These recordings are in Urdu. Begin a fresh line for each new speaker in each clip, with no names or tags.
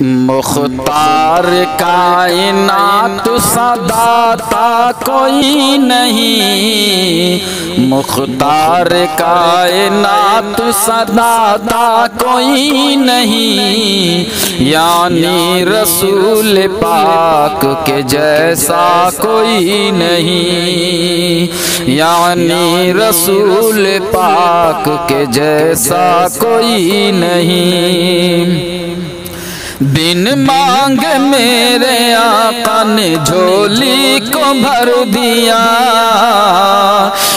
مختار کائنات سا داتا کوئی نہیں، مختار کائنات سا داتا کوئی نہیں، یعنی رسول پاک کے جیسا کوئی نہیں، یعنی رسول پاک کے جیسا کوئی نہیں۔ بن مانگ میرے آقا نے جھولی کو بھر دیا،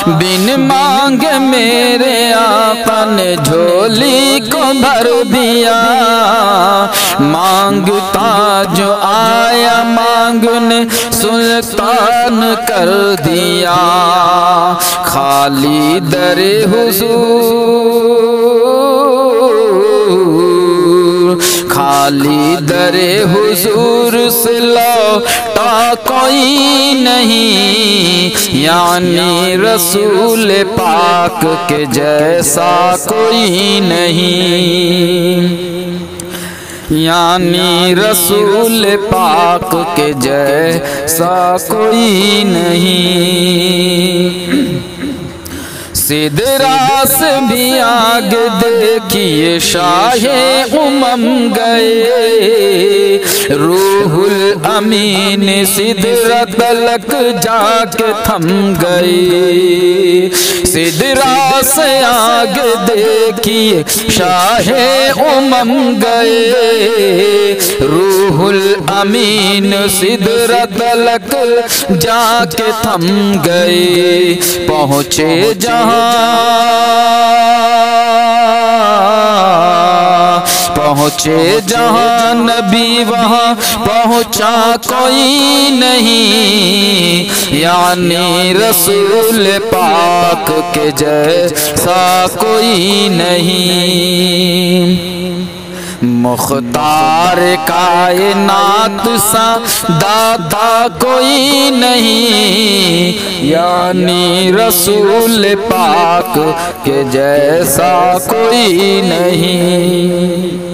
بن مانگ میرے آقا نے جھولی کو بھر دیا، مانگتا جو آیا مانگنے سلطان کر دیا، خالی در حضور خالی در حضور سے لوٹا کوئی نہیں، یعنی رسول پاک کے جیسا کوئی نہیں، یعنی رسول پاک کے جیسا کوئی نہیں۔ سدرا سے بھی آگے دیکھیے شاہ گئے، روح الامین سدرا تلک جا کے تھم گئے، سدرا سے آگے دیکھیے شاہ گئے، روح الامین سدرا تلک جا کے تھم گئے، پہنچے جہاں پہنچے جہاں نبی وہاں پہنچا کوئی نہیں، یعنی رسول پاک کے جیسا کوئی نہیں، مختار کائنات سا داتا کوئی نہیں، یعنی رسول پاک کے جیسا کوئی نہیں،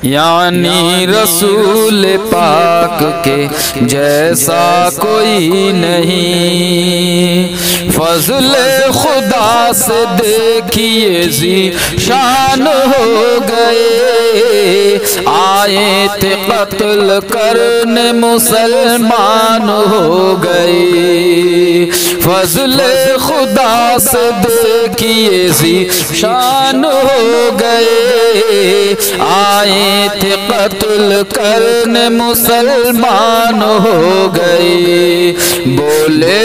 یعنی رسول پاک کے جیسا کوئی نہیں۔ فضل خدا سے دیکھیے ذی شان ہو گئے، آئے تھے قتل کرنے مسلمان ہو گئے، فضل خدا سے دیکھیے ذی شان ہو گئے، آئے تھے قتل کرنے مسلمان ہو گئے، بولے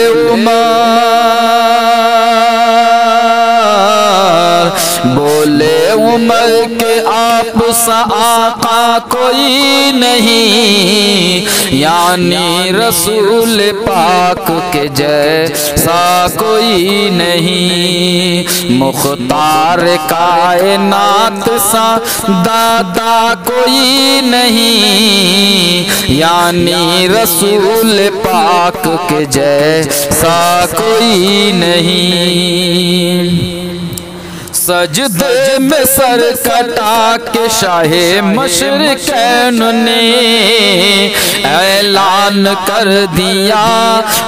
بولے عمر کہ آپ سا آقا کوئی نہیں، یعنی رسول پاک کے جیسا کوئی نہیں، مختار کائنات سا دادا کوئی نہیں، یعنی رسول پاک کے جیسا کوئی نہیں۔ سجدے میں سر کٹا کے شاہ مشرقین نے اعلان کر دیا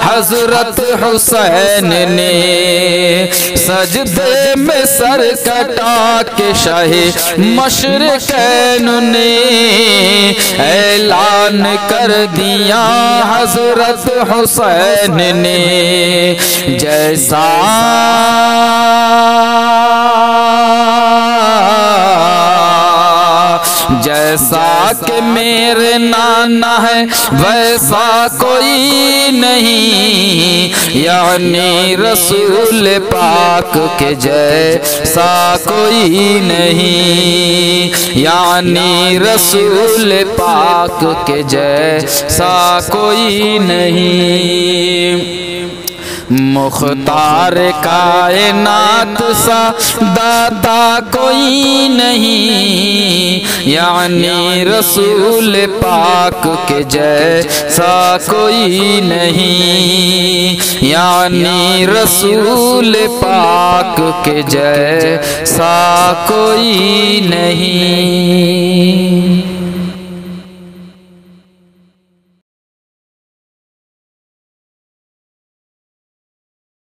حضرت حسین نے، سجدے میں سر کٹا کے شاہ مشرقین نے اعلان کر دیا حضرت حسین نے، جیسا جیسا کہ میرے نانا ہے ویسا کوئی نہیں، یعنی رسول پاک کے جیسا کوئی نہیں، یعنی رسول پاک کے جیسا کوئی نہیں، مختار کائنات سا دادا کوئی نہیں، یعنی رسول پاک کے جیسا کوئی نہیں، یعنی رسول پاک کے جیسا کوئی نہیں۔